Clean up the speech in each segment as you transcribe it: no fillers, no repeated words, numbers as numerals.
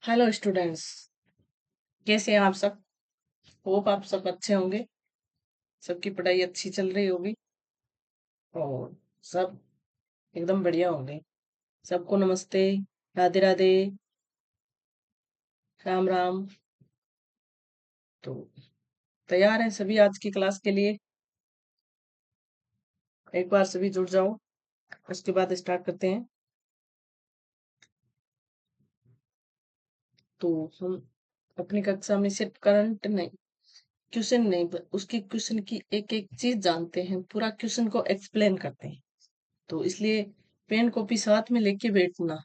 Hello students. कैसे हैं आप सब? होप आप सब अच्छे होंगे। सबकी पढ़ाई अच्छी चल रही होगी और सब एकदम बढ़िया होंगे। सबको नमस्ते, राधे राधे, राम राम। तो तैयार हैं सभी आज की क्लास के लिए? एक बार सभी जुड़ जाओ, उसके बाद स्टार्ट करते हैं। तो हम अपनी कक्षा में सिर्फ करंट नहीं, क्वेश्चन नहीं, उसकी क्वेश्चन की एक एक चीज जानते हैं, पूरा क्वेश्चन को एक्सप्लेन करते हैं। तो इसलिए पेन कॉपी साथ में लेके बैठना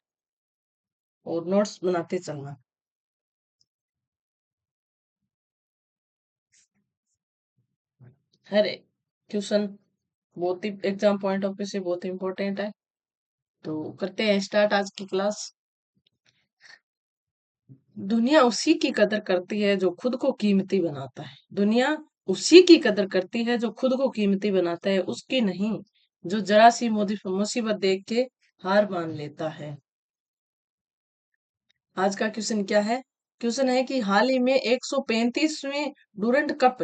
और नोट्स बनाते चलना। हर क्वेश्चन बहुत ही एग्जाम पॉइंट ऑफ व्यू से बहुत इंपॉर्टेंट है। तो करते हैं स्टार्ट आज की क्लास। दुनिया उसी की कदर करती है जो खुद को कीमती बनाता है। दुनिया उसी की कदर करती है जो खुद को कीमती बनाता है, उसकी नहीं जो जरा सी मुसीबत देख के हार मान लेता है। आज का क्वेश्चन क्या है? क्वेश्चन है कि हाल ही में 135वें डूरंड कप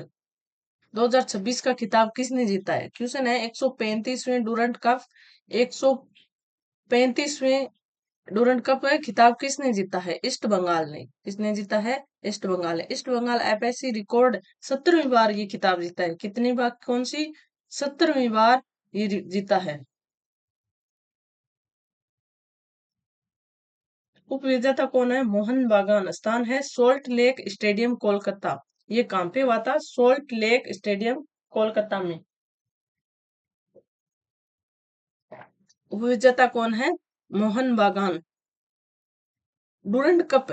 2026 का खिताब किसने जीता है? क्वेश्चन है 135वें डूरंड कप 135वें डूरंड कप का खिताब किसने जीता है? ईस्ट बंगाल ने। किसने जीता है? ईस्ट बंगाल ने। ईस्ट बंगाल एफएसी रिकॉर्ड 17वीं बार ये खिताब जीता है। कितनी बार? कौन सी? 17वीं बार ये जीता है। उपविजेता कौन है? मोहन बागान। स्थान है सोल्ट लेक स्टेडियम कोलकाता। ये कहाँ पे हुआ था? सोल्ट लेक स्टेडियम कोलकाता में। उपविजेता कौन है? मोहन बागान। डूरंड कप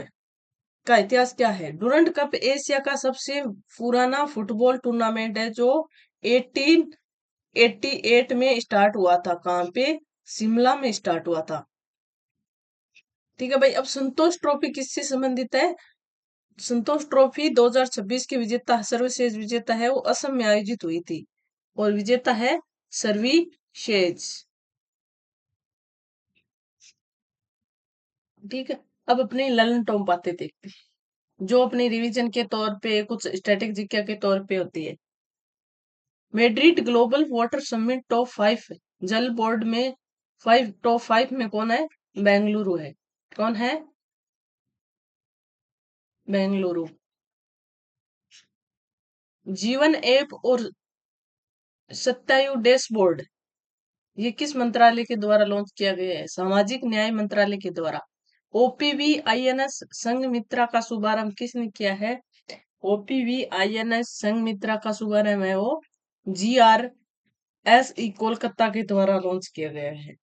का इतिहास क्या है? डूरंड कप एशिया का सबसे पुराना फुटबॉल टूर्नामेंट है जो 1888 में स्टार्ट हुआ था। कहाँ पे? शिमला में स्टार्ट हुआ था। ठीक है भाई। अब संतोष ट्रॉफी किससे संबंधित है? संतोष ट्रॉफी 2026 की विजेता, सर्वश्रेष्ठ विजेता है वो असम में आयोजित हुई थी और विजेता है सर्विसेज। ठीक है। अब अपनी ललन टॉप बातें देखते हैं जो अपनी रिवीजन के तौर पे, कुछ स्टैटिक जीके के तौर पे होती है। Madrid global water summit top 5 जल बोर्ड में टॉप 5 में कौन है? बेंगलुरु है। कौन है? बेंगलुरु। जीवन ऐप और सत्यायु डैशबोर्ड ये किस मंत्रालय के द्वारा लॉन्च किया गया है? सामाजिक न्याय मंत्रालय के द्वारा। ओपीवी आईएनएस संघमित्रा का शुभारंभ किसने किया है? ओपीवी आईएनएस संघमित्रा का शुभारंभ है वो जीआरएसई कोलकाता के द्वारा लॉन्च किया गया है।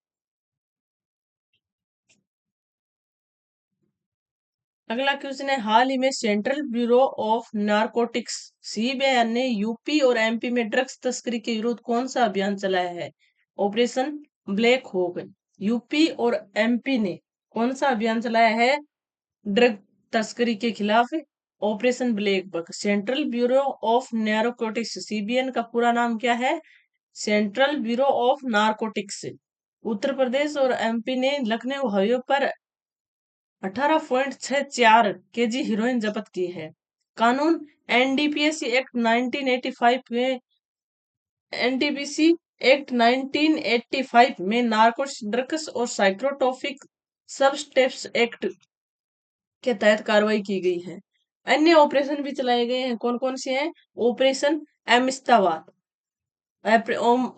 अगला क्वेश्चन है, हाल ही में central bureau of narcotics CBI ने यूपी और एमपी में ड्रग्स तस्करी के विरुद्ध कौन सा अभियान चलाया है? ऑपरेशन ब्लैक होक। यूपी और एमपी ने कौन सा अभियान चलाया है ड्रग तस्करी के खिलाफ? Operation black buck. Central bureau of narcotics CBN का पूरा नाम क्या है? Central bureau of narcotics. Uttar Pradesh और एमपी ने लखनऊ हाईवे पर 18.64 केजी हीरोइन जब्त की है। कानून एनडीपीएस एक्ट 1985 में एनडीपीसी एक्ट 1985 में नार्कोटिक्स ड्रग्स और साइकोट्रोपिक सब्सटेंस एक्ट के तहत कार्रवाई की गई है। अन्य ऑपरेशन भी चलाए गए हैं। कौन कौन से हैं? ऑपरेशन एमिस्ताबाद।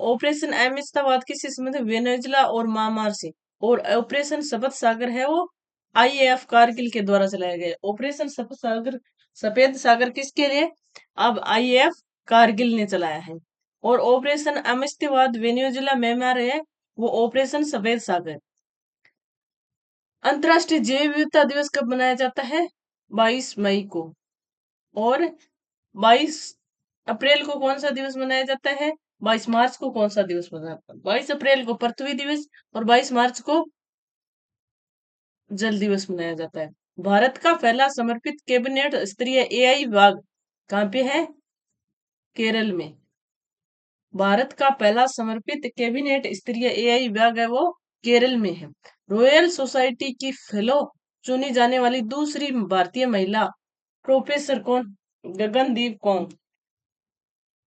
ऑपरेशन एमिस्ताबाद किससे संबंधित? वेनेजुला और म्यांमार से। और ऑपरेशन शपथ सागर है वो आईएएफ कारगिल के द्वारा चलाया गया। ऑपरेशन शपथ सागर, सफेद सागर किसके लिए? अब आईएएफ कारगिल ने चलाया है। और ऑपरेशन अमिस्ताबाद वेनेजुला म्यांमार है वो ऑपरेशन सफेद सागर। अंतर्राष्ट्रीय जैव विविधता दिवस कब मनाया जाता है? 22 मई को। और 22 अप्रैल को कौन सा दिवस मनाया जाता है? 22 मार्च को कौन सा दिवस मनाया जाता है? 22 अप्रैल को पृथ्वी दिवस और 22 मार्च को जल दिवस मनाया जाता है। भारत का पहला समर्पित कैबिनेट स्तरीय एआई विभाग कहाँ पे है? केरल में। भारत का पहला समर्पित कैबिनेट स्तरीय एआई विभाग है वो केरल में है। रॉयल सोसाइटी की फेलो चुनी जाने वाली दूसरी भारतीय महिला प्रोफेसर कौन? गगनदीप कौर।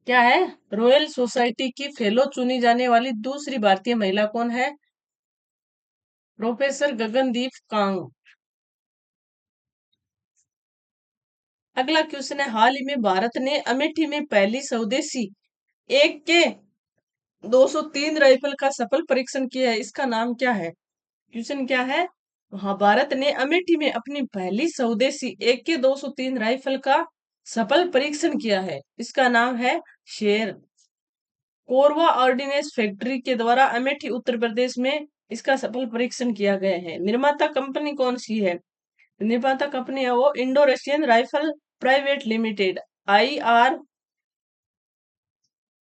क्या है? रॉयल सोसाइटी की फेलो चुनी जाने वाली दूसरी भारतीय महिला कौन है? प्रोफेसर गगनदीप कांग। अगला क्वेश्चन है, हाल ही में भारत ने अमेठी में पहली स्वदेशी एक के 203 राइफल का सफल परीक्षण किया है, इसका नाम क्या है? क्वेश्चन क्या है? हाँ, भारत ने अमेठी में अपनी पहली स्वदेशी एक के 203 राइफल का सफल परीक्षण किया है, इसका नाम है शेर। कोरबा ऑर्डिनेंस फैक्ट्री के द्वारा अमेठी उत्तर प्रदेश में इसका सफल परीक्षण किया गया है। निर्माता कंपनी कौन सी है? निर्माता कंपनी है वो Indo Russian rifle private limited,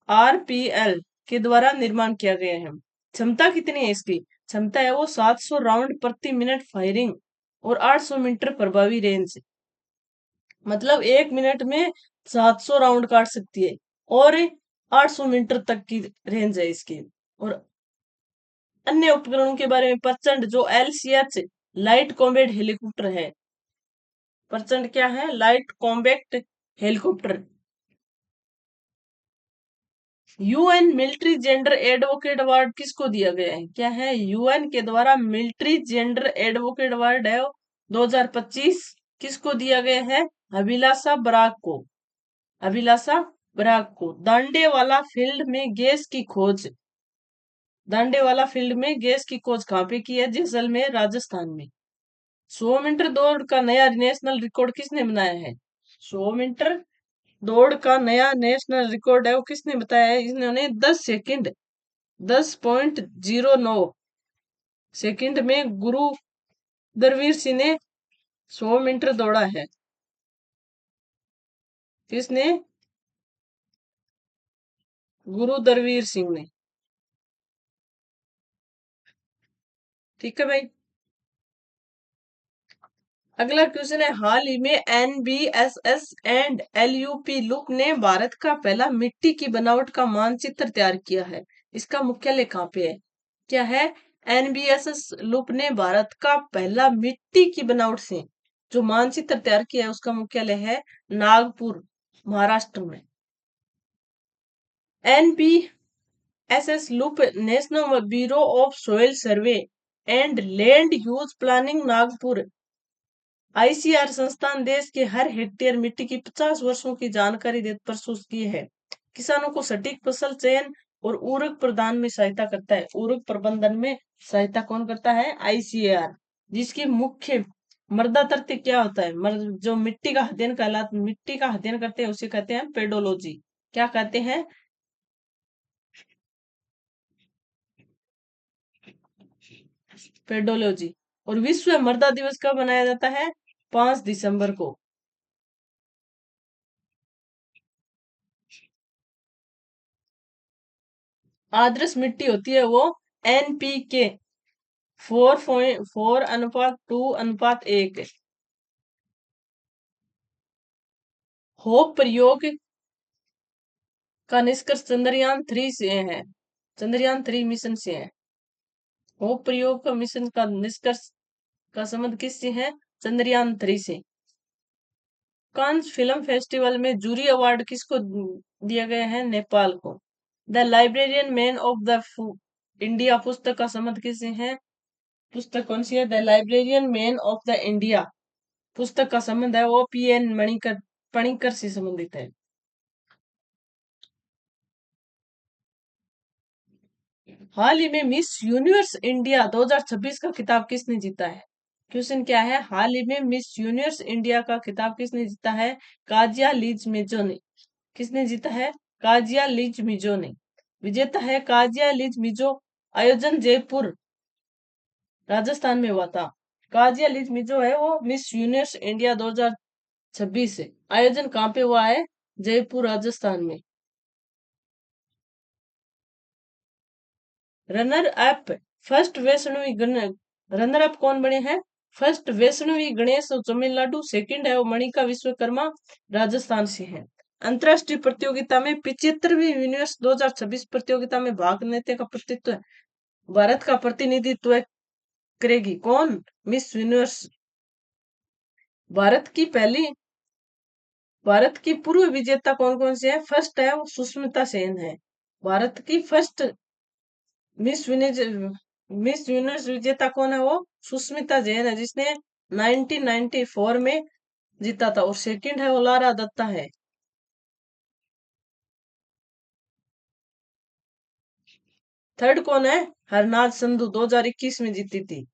IRPL के द्वारा निर्माण किया गया है। क्षमता कितनी है इसकी? क्षमता है वो 700 राउंड प्रति मिनट फायरिंग और 800 मीटर प्रभावी रेंज। मतलब 1 मिनट में 700 राउंड काट सकती है और 800 मीटर तक की रेंज है इसकी। और अन्य उपकरणों के बारे में, प्रचंड जो LCH लाइट कॉम्बैट हेलीकॉप्टर है। प्रचंड क्या है? Light combat helicopter. UN military gender advocate award किसको दिया गया है? क्या है? UN के द्वारा मिलिट्री जेंडर एडवोकेट अवार्ड है 2025 किसको दिया गया है? अभिलाषा बराक को। अभिलाषा बराक को। दांडेवाला फील्ड में गैस की खोज। दांडेवाला फील्ड में गैस की खोज कहाँ पे की है? जैसलमेर, राजस्थान में। 100 मीटर दौड़ का नया नेशनल रिकॉर्ड किसने बनाया है? 100 मीटर दौड़ का नया नेशनल रिकॉर्ड है वो किसने बताया है? इन्होंने 10.09 सेकंड में गुरु दरवीर सिंह ने 100 मीटर दौड़ा है। किसने? गुरु दरवीर सिंह ने। ठीक है भाई। अगला क्वेश्चन है, हाल ही में NBSS एंड LUP लुप ने भारत का पहला मिट्टी की बनावट का मानचित्र तैयार किया है, इसका मुख्यालय कहाँ पे है? क्या है? NBSS लुप ने भारत का पहला मिट्टी की बनावट से जो मानचित्र तैयार किया है उसका मुख्यालय है नागपुर, महाराष्ट्र में। NBSS loop national bureau of soil survey and land use planning Nagpur ICR संस्थान देश के हर हेक्टेयर मिट्टी की 50 वर्षों की जानकारी देते प्रस्तुत की है। किसानों को सटीक फसल चयन और उर्वरक प्रदान में सहायता करता है। उर्वरक प्रबंधन में सहायता कौन करता है? ICAR, जिसकी मुख्य मृदा तत्व क्या होता है? जो मिट्टी का अध्ययन मिट्टी का अध्ययन करते हैं उसे कहते हैं पेडोलॉजी। क्या कहते हैं? पेडोलॉजी। और विश्व मृदा दिवस कब मनाया जाता है? 5 दिसंबर को। आदर्श मिट्टी होती है वो NPK 4:4:2:1। होप प्रयोग का निष्कर्ष चंद्रयान 3 से है। चंद्रयान 3 मिशन से है। होप प्रयोग का मिशन का निष्कर्ष का संबंध किससे है? चंद्रयान 3 से। कांस फिल्म फेस्टिवल में जूरी अवार्ड किसको दिया गया है? नेपाल को। The librarian man of the India पुस्तक का संबंध किससे है? पुस्तक कौन सी है? The librarian man of the India पुस्तक का संबंध है वो PN पणिकर से संबंधित है। हाल ही में मिस यूनिवर्स इंडिया 2026 का खिताब किसने जीता है? क्वेश्चन क्या है? हाल ही में मिस यूनिवर्स इंडिया का खिताब किसने जीता है? काजिया लीज मिजो ने। किसने जीता है? काजिया लीज मिजो ने। विजेता है काजिया लीज मिजो। आयोजन जयपुर, राजस्थान में हुआ था। काजिया लीज मिजो है वो मिस यूनिवर्स इंडिया 2026 है। आयोजन कहाँ पे हुआ है? जयपुर, राजस्थान में। Runner up first Vaishnavi runner up कौन बने हैं? फर्स्ट वैष्णवी गणेश तमिलनाडु, सेकंड है वो मणिका विश्वकर्मा, राजस्थान से है। अंतरराष्ट्रीय प्रतियोगिता में 75वीं यूनिवर्स 2026 प्रतियोगिता में भाग लेने का प्रतित्व भारत का प्रतिनिधित्व करेगी कौन? मिस यूनिवर्स भारत की पहली भारत की पूर्व विजेता कौन कौन से है? फर्स्ट है वो सुष्मिता सेन है। भारत की फर्स्ट मिस विनेज मिस यूनिवर्स विजेता कौन है? वो सुष्मिता जैन है, जिसने 1994 में जीता था। और सेकंड है वो लारा दत्ता है। थर्ड कौन है? हरनाज संधू 2021 में जीती थी।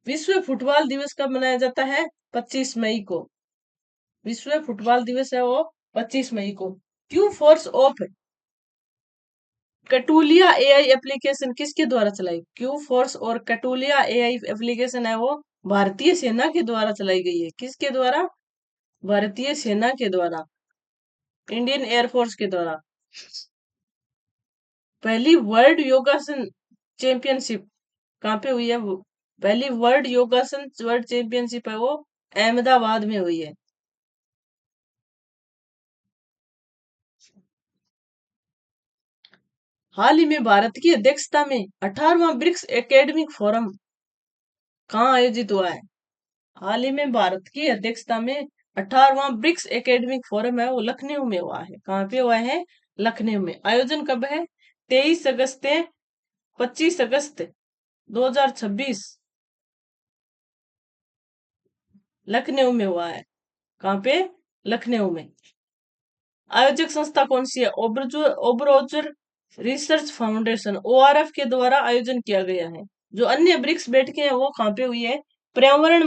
विश्व फुटबॉल दिवस कब मनाया जाता है? 25 मई को। विश्व फुटबॉल दिवस है वो 25 मई को। क्यू फोर्स ऑफ कटुलिया एआई एप्लीकेशन किसके द्वारा चलाई? क्यू फोर्स और कटुलिया एआई एप्लीकेशन है वो भारतीय सेना के द्वारा चलाई गई है। किसके द्वारा? भारतीय सेना के द्वारा, इंडियन एयरफोर्स के द्वारा। पहली वर्ल्ड योगासन चैंपियनशिप कहाँ पे हुई है? वो पहली वर्ल्ड चैंपियनशिप है वो अहमदाबाद में हुई है। हाल ही में भारत की अध्यक्षता में 18वां ब्रिक्स एकेडमिक फोरम कहाँ आयोजित हुआ है? हाल ही में भारत की अध्यक्षता में 18वां ब्रिक्स एकेडमिक फोरम है वो लखनऊ में हुआ है। कहाँ पे हुआ है? लखनऊ में। आयोजन कब है? 23 अगस्त से 25 अगस्त 2026 लखनऊ में हुआ है। कहाँ पे? लखनऊ में। आयोजक संस्था कौन सी है? ओब्रोजर रिसर्च फाउंडेशन ORF के द्वारा आयोजन किया गया है। जो अन्य ब्रिक्स बैठकें हैं वो कहाँ पे हुई है? पर्यावरण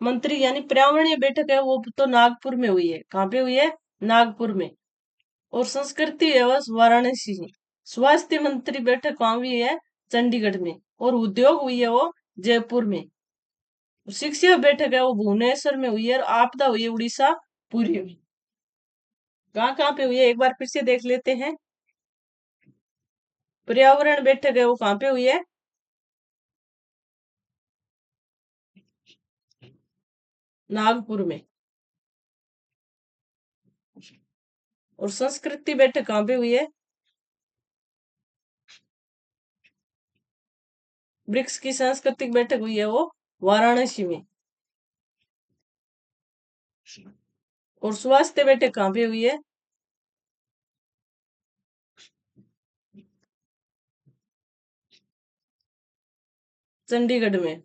मंत्री यानी पर्यावरणीय बैठक है वो तो नागपुर में हुई है। कहाँ पे हुई है? नागपुर में। और संस्कृति एवं वाराणसी में। स्वास्थ्य मंत्री बैठक कहाँ हुई है? चंडीगढ़ में। और उद्योग हुई है वो जयपुर में। शिक्षा बैठक है वो भुवनेश्वर में हुई है। और आपदा हुई है उड़ीसा पुरी में। कहाँ कहाँ पे हुई है एक बार फिर से देख लेते हैं। पर्यावरण बैठक है वो कहाँ पे हुई है? नागपुर में। और संस्कृति बैठक कहाँ पे हुई है? ब्रिक्स की सांस्कृतिक बैठक हुई है वो वाराणसी में। और स्वास्थ्य बैठक कहाँ पे हुई है? चंडीगढ़ में।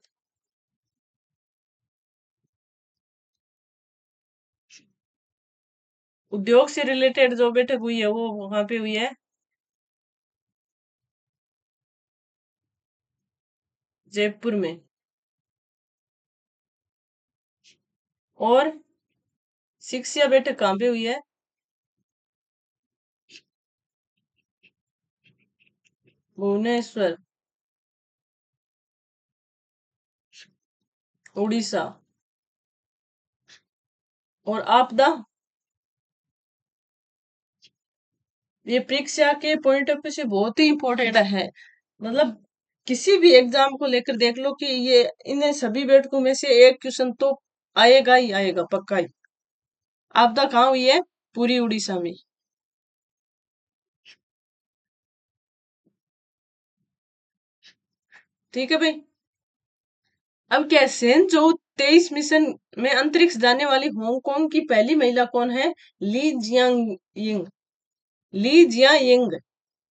उद्योग से रिलेटेड जो बैठक हुई है वो वहां पे हुई है जयपुर में। और शिक्षा बैठक कहाँ पे हुई है? भुवनेश्वर, उड़ीसा। और आपदा, ये परीक्षा के पॉइंट ऑफ व्यू से बहुत ही इंपॉर्टेंट है। मतलब किसी भी एग्जाम को लेकर देख लो कि ये इन सभी बैठकों में से एक क्वेश्चन तो आएगा ही आएगा, पक्का ही। आपदा कहाँ हुई है? पूरी उड़ीसा में। ठीक है भाई। अब क्या है? सेन 23 मिशन में अंतरिक्ष जाने वाली हांगकांग की पहली महिला कौन है? ली जियांग यिंग। ली जियांग।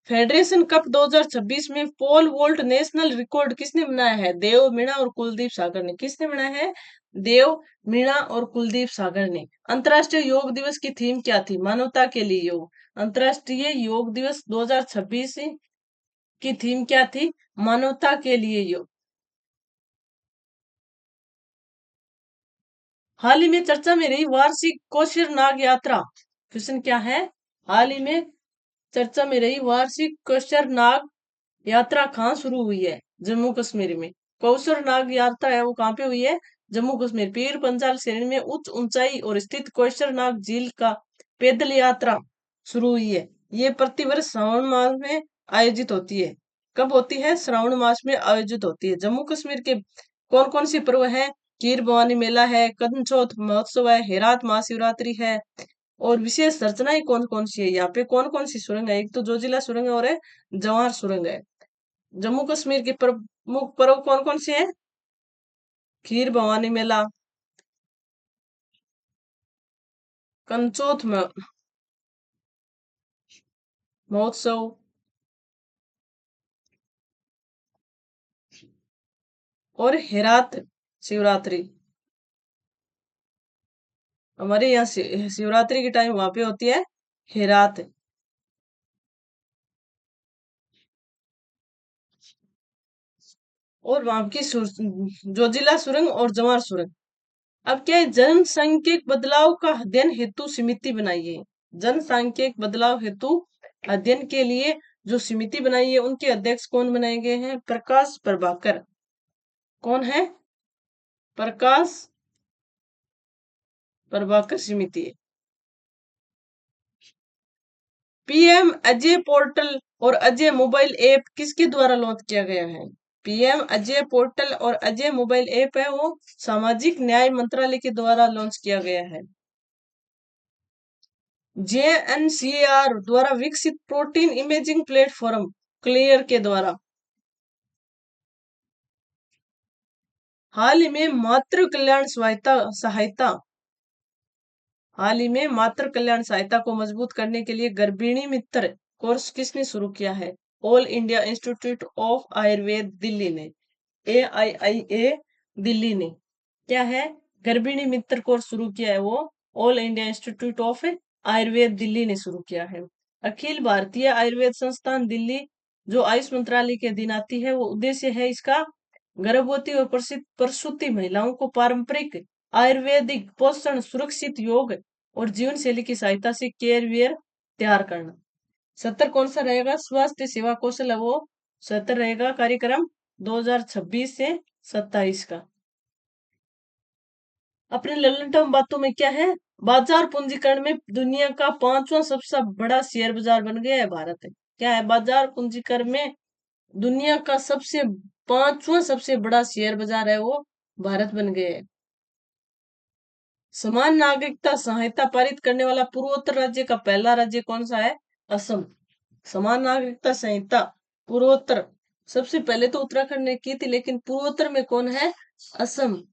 फेडरेशन कप 2026 में पोल वोल्ट नेशनल रिकॉर्ड किसने बनाया है? देव मीणा और कुलदीप सागर ने। किसने बनाया है? देव मीणा और कुलदीप सागर ने। अंतर्राष्ट्रीय योग दिवस की थीम क्या थी? मानवता के लिए योग। अंतर्राष्ट्रीय योग दिवस 2026 की थीम क्या थी? मानवता के लिए योग। हाल ही में चर्चा में रही वार्षिक कोशिर नाग यात्रा। क्वेश्चन क्या है? हाल ही में चर्चा में रही वार्षिक कोशिर नाग यात्रा कहाँ शुरू हुई है? जम्मू कश्मीर में। कौशर नाग यात्रा है वो कहाँ पे हुई है? जम्मू कश्मीर। पीर पंजाल श्रेणी में उच्च ऊंचाई और स्थित कौशर नाग झील का पैदल यात्रा शुरू हुई है। ये प्रतिवर्ष श्रावण मास में आयोजित होती है। कब होती है? श्रावण मास में आयोजित होती है। जम्मू कश्मीर के कौन कौन से पर्व हैं? खीर भवानी मेला है, कदमचौथ महोत्सव है, हेरात महाशिवरात्रि है। और विशेष रचनाएं कौन कौन सी है? यहाँ पे कौन कौन सी सुरंग है? एक तो जोजिला सुरंग है और है जवाहर सुरंग है। जम्मू कश्मीर के प्रमुख पर्व कौन कौन से हैं? खीर भवानी मेला, कंचोथ महोत्सव, और हेरात शिवरात्रि। हमारे यहाँ शिवरात्रि के टाइम वहां पे होती है हेरात। और वहां की जोजिला सुरंग और जवार सुरंग। अब क्या है, जनसांख्यिक बदलाव का अध्ययन हेतु समिति बनाई है। जनसांख्यिक बदलाव हेतु अध्ययन के लिए जो समिति बनाई है उनके अध्यक्ष कौन बनाए गए हैं? प्रकाश प्रभाकर। कौन है? प्रकाश प्रभाकर समिति है। पीएम अजय पोर्टल और अजय मोबाइल ऐप किसके द्वारा लॉन्च किया गया है? पीएम अजय पोर्टल और अजय मोबाइल ऐप है वो सामाजिक न्याय मंत्रालय के द्वारा लॉन्च किया गया है। जेएनसीआर द्वारा विकसित प्रोटीन इमेजिंग प्लेटफॉर्म क्लियर के द्वारा। हाल ही में मातृ कल्याण सहायता सहायता हाल ही में मातृ कल्याण सहायता को मजबूत करने के लिए गर्भिणी मित्र कोर्स किसने शुरू किया है? All India institute of Ayurveda Delhi ने, AIIA दिल्ली ने क्या है, गर्भिणी मित्र कोर्स शुरू किया है वो all India institute of Ayurveda Delhi ने शुरू किया है। अखिल भारतीय आयुर्वेद संस्थान दिल्ली जो आयुष मंत्रालय के अधीन आती है, वो उद्देश्य है इसका गर्भवती और प्रसूति महिलाओं को पारंपरिक आयुर्वेदिक पोषण, सुरक्षित योग और जीवन शैली की सहायता से केयर तैयार करना। 70 कौन सा रहेगा? स्वास्थ्य सेवा कौशल है वो 70 रहेगा कार्यक्रम 2026 से 27 का। अपने ललितम बातों में क्या है, बाजार पूंजीकरण में दुनिया का 5वां सबसे बड़ा शेयर बाजार बन गया है भारत है। क्या है? बाजार पूंजीकरण में दुनिया का 5वां सबसे बड़ा शेयर बाजार है वो भारत बन गया है। समान नागरिकता संहिता पारित करने वाला पूर्वोत्तर राज्य का पहला राज्य कौन सा है? असम। समान नागरिकता संहिता पूर्वोत्तर, सबसे पहले तो उत्तराखंड ने की थी लेकिन पूर्वोत्तर में कौन है? असम।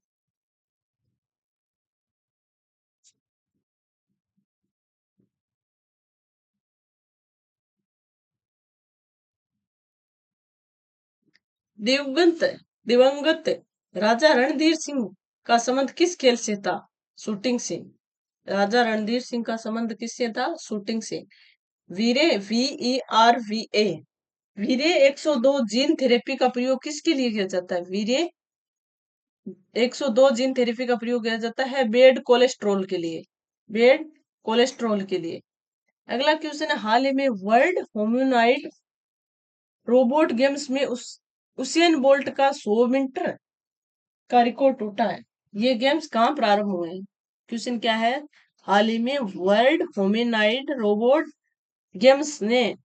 दिवंगत दिवंगत राजा रणधीर सिंह का संबंध किस खेल से था? शूटिंग से। राजा रणधीर सिंह का संबंध किससे था? शूटिंग से। वीरे VERVA वीरे 102 जीन थेरेपी का प्रयोग किसके लिए किया जाता है? वीरे 102 जीन थेरेपी का प्रयोग किया जाता है बेड कोलेस्ट्रॉल के लिए। बेड कोलेस्ट्रॉल के लिए। अगला क्वेश्चन है, हाल ही में वर्ल्ड ह्यूमनॉइड रोबोट गेम्स में उसेन बोल्ट का 100 मीटर का रिकॉर्ड टूटा है। ये गेम्स कहाँ प्रारंभ हुए हैं? क्वेश्चन क्या है, हाल ही में वर्ल्ड ह्यूमनॉइड रोबोट गेम्स ने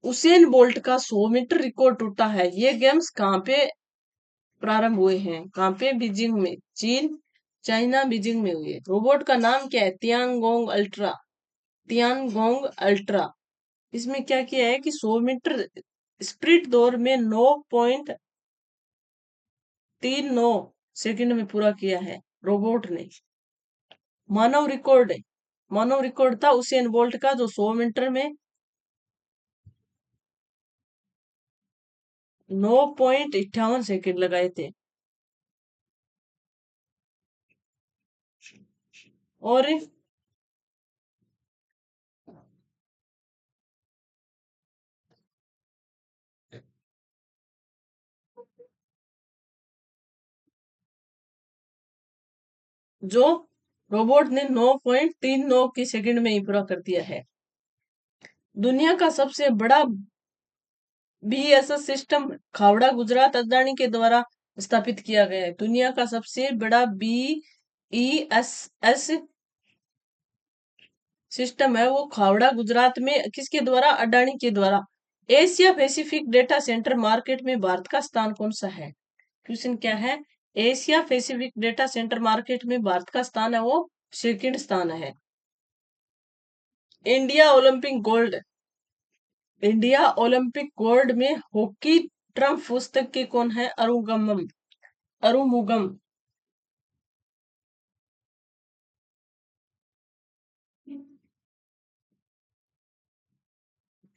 उसेन बोल्ट का 100 मीटर रिकॉर्ड टूटा है। ये गेम्स कहाँ पे प्रारंभ हुए हैं? कहाँ पे? बीजिंग में, चीन, चाइना, बीजिंग में हुए। रोबोट का नाम क्या है? Tiangong ultra. Tiangong ultra. इसमें क्या किया है कि 100 मीटर स्प्रिंट दौड़ में 9.39 सेकंड में पूरा किया है रोबोट ने। मानव रिकॉर्ड मानव रिकॉर्ड था उसेन बोल्ट का जो 100 मीटर में 9.58 सेकंड लगाए थे। और जो रोबोट ने 9.39 की सेकंड में ही पूरा कर दिया है। दुनिया का सबसे बड़ा BESS सिस्टम खावड़ा गुजरात अदानी के द्वारा स्थापित किया गया है। दुनिया का सबसे बड़ा BESS सिस्टम है वो खावड़ा गुजरात में किसके द्वारा? अडानी के द्वारा। Asia Pacific data centre market में भारत का स्थान कौन सा है? क्वेश्चन क्या है, Asia Pacific data centre market में भारत का स्थान है वो सेकंड स्थान है। India Olympic gold India Olympic gold में हॉकी ट्रम्प पुस्तक के कौन है? अरुगमम। अरुमुगम।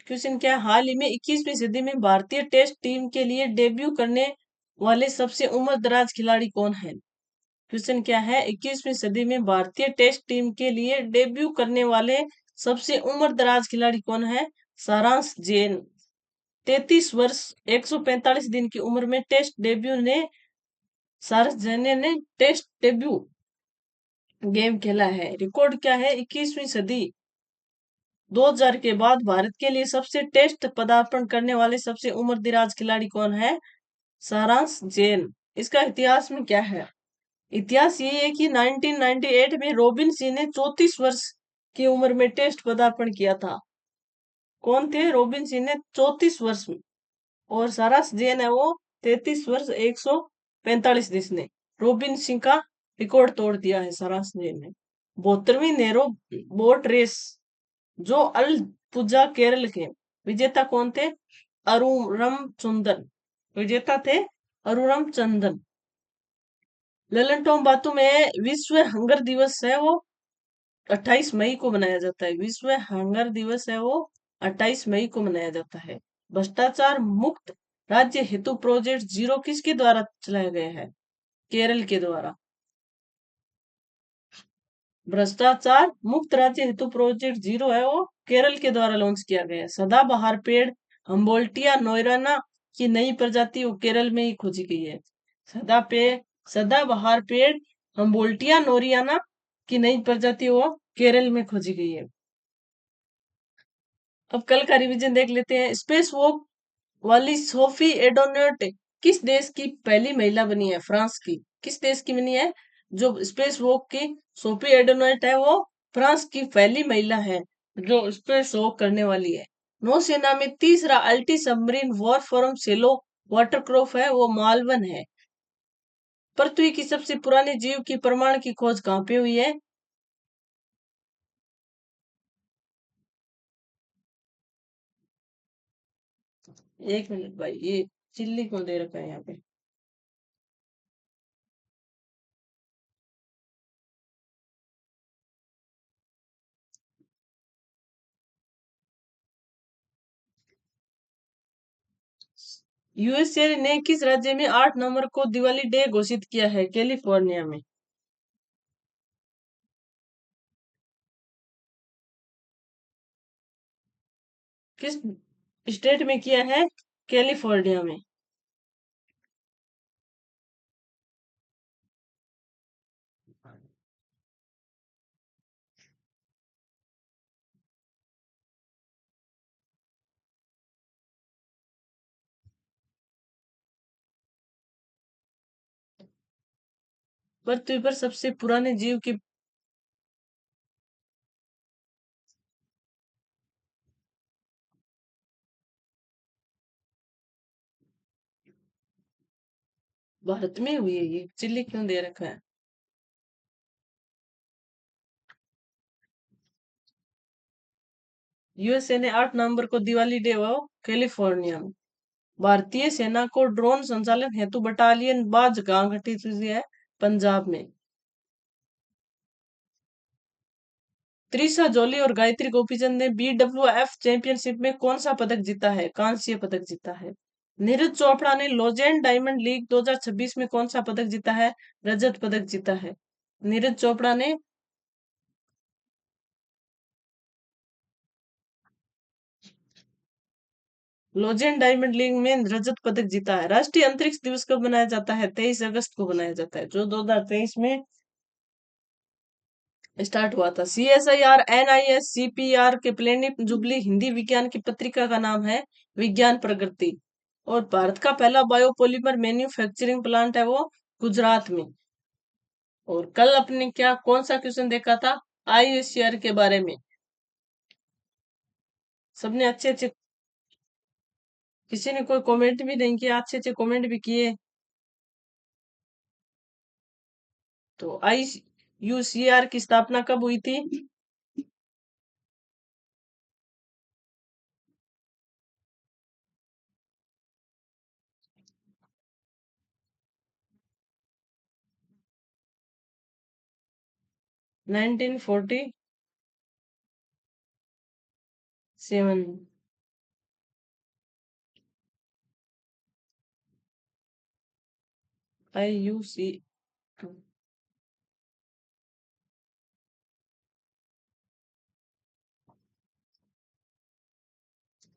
क्वेश्चन क्या है, हाल ही में 21वीं सदी में भारतीय टेस्ट टीम के लिए डेब्यू करने वाले सबसे उम्र दराज खिलाड़ी कौन है? क्वेश्चन क्या है, 21वीं सदी में भारतीय टेस्ट टीम के लिए डेब्यू करने वाले सबसे उम्र दराज खिलाड़ी कौन है? सारांश जैन। 33 वर्ष 145 दिन की उम्र में टेस्ट डेब्यू ने सारस जैन ने टेस्ट डेब्यू गेम खेला है। रिकॉर्ड क्या है, 21वीं सदी 2000 के बाद भारत के लिए सबसे टेस्ट पदार्पण करने वाले सबसे उम्र दराज खिलाड़ी कौन है? सारांश जैन। इसका इतिहास में क्या है? इतिहास ये है कि 1998 में रॉबिन सिंह ने 34 वर्ष की उम्र में टेस्ट पदार्पण किया था। कौन थे? रॉबिन सिंह ने 34 वर्ष में, और सारांश जैन है वो 33 वर्ष 145 दिन ने रॉबिन सिंह का रिकॉर्ड तोड़ दिया है सारांश जैन ने। 72वीं नेहरू बोट रेस जो अल पुजा केरल के विजेता कौन थे? अरुणम चंदन। विजेता थे अरुणम चंदन। ललन टॉम बातू में विश्व हंगर दिवस है वो 28 मई को मनाया जाता है। विश्व हंगर दिवस है वो 28 मई को मनाया जाता है। भ्रष्टाचार मुक्त राज्य हेतु प्रोजेक्ट जीरो किसके द्वारा चलाया गया है? केरल के द्वारा। भ्रष्टाचार मुक्त राज्य हेतु प्रोजेक्ट जीरो है वो केरल के द्वारा लॉन्च किया गया है। सदाबहार पेड़ हम्बोल्टिया नोयराना की नई प्रजाति वो केरल में ही खोजी गई है। सदाबहार पेड़ हम्बोल्टिया नोरियाना की नई प्रजाति वो केरल में खोजी गई है। अब कल का रिवीजन देख लेते हैं। स्पेस वॉक वाली सोफी एडोनोट किस देश की पहली महिला बनी है? फ्रांस की। किस देश की बनी है? जो स्पेस वॉक की सोफी एडोनोट है वो फ्रांस की पहली महिला है जो स्पेस वॉक करने वाली है। नौसेना में तीसरा अल्टी सबमरीन वॉरफॉर्म सेलो वाटरक्राफ्ट है वो मालवन है। पृथ्वी की सबसे पुराने जीव की प्रमाण की खोज कहाँ पे हुई है? एक मिनट भाई, ये चिल्ली क्यों दे रखा है यहाँ पे? यूएसए ने किस राज्य में 8 नवंबर को दिवाली डे घोषित किया है? कैलिफोर्निया में। किस स्टेट में किया है? कैलिफोर्निया में। पृथ्वी पर सबसे पुराने जीव की भारत में हुई है। ये चिल्ली क्यों दे रखा है? यूएसए ने 8 नवंबर को दिवाली डे वो कैलिफोर्निया में। भारतीय सेना को ड्रोन संचालन हेतु बटालियन बाज कहाँ गठित हुई है? पंजाब में। त्रिशा जॉली और गायत्री गोपीचंद ने BWF चैंपियनशिप में कौन सा पदक जीता है? कांस्य पदक जीता है। नीरज चोपड़ा ने लॉजेंड डायमंड लीग 2026 में कौन सा पदक जीता है? रजत पदक जीता है। नीरज चोपड़ा ने लॉजेंड डायमंड लीग में रजत पदक जीता है। राष्ट्रीय अंतरिक्ष दिवस कब मनाया जाता है? 23 अगस्त को मनाया जाता है, जो 2023 में स्टार्ट हुआ था। CSIR NIS CPR के प्लेनेट जुबली हिंदी विज्ञान की पत्रिका का नाम है विज्ञान प्रगति। और भारत का पहला बायोपॉलीमर मैन्युफैक्चरिंग प्लांट है वो गुजरात में। और कल अपने क्या कौन सा क्वेश्चन देखा था? IUCR के बारे में। सबने अच्छे अच्छे, किसी ने कोई कमेंट भी नहीं किया, अच्छे अच्छे कमेंट भी किए। तो IUCR की स्थापना कब हुई थी? 1947। IUC।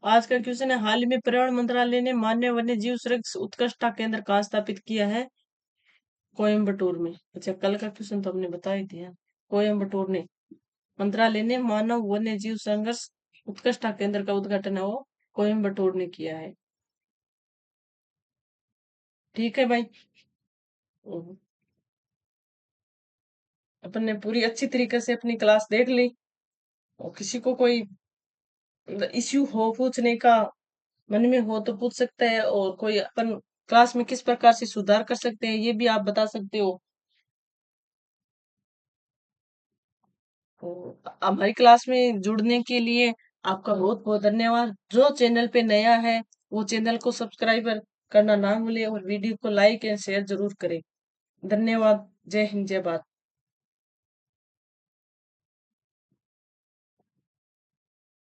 आज का क्वेश्चन है, हाल ही में पर्यावरण मंत्रालय ने मानव वन्य जीव सुरक्षा उत्कृष्टता केंद्र कहाँ स्थापित किया है? कोयम्बटूर में। अच्छा, कल का क्वेश्चन तो हमने बता ही दिया। कोयम्बटूर ने मंत्रालय ने मानव वन्य जीव संघर्ष उत्कृष्टता केंद्र का उद्घाटन है वो कोयम्बटूर ने किया है। ठीक है भाई। हम्म, अपन ने पूरी अच्छी तरीके से अपनी क्लास देख ली, और किसी को कोई इश्यू हो पूछने का मन में हो तो पूछ सकते हैं, और कोई अपन क्लास में किस प्रकार से सुधार कर सकते हैं ये भी आप बता सकते हो। तो हमारी क्लास में जुड़ने के लिए आपका बहुत बहुत धन्यवाद। जो चैनल पे नया है वो चैनल को सब्सक्राइब करना ना भूले, और वीडियो को लाइक एंड शेयर जरूर करें। धन्यवाद। जय हिंद, जय भारत।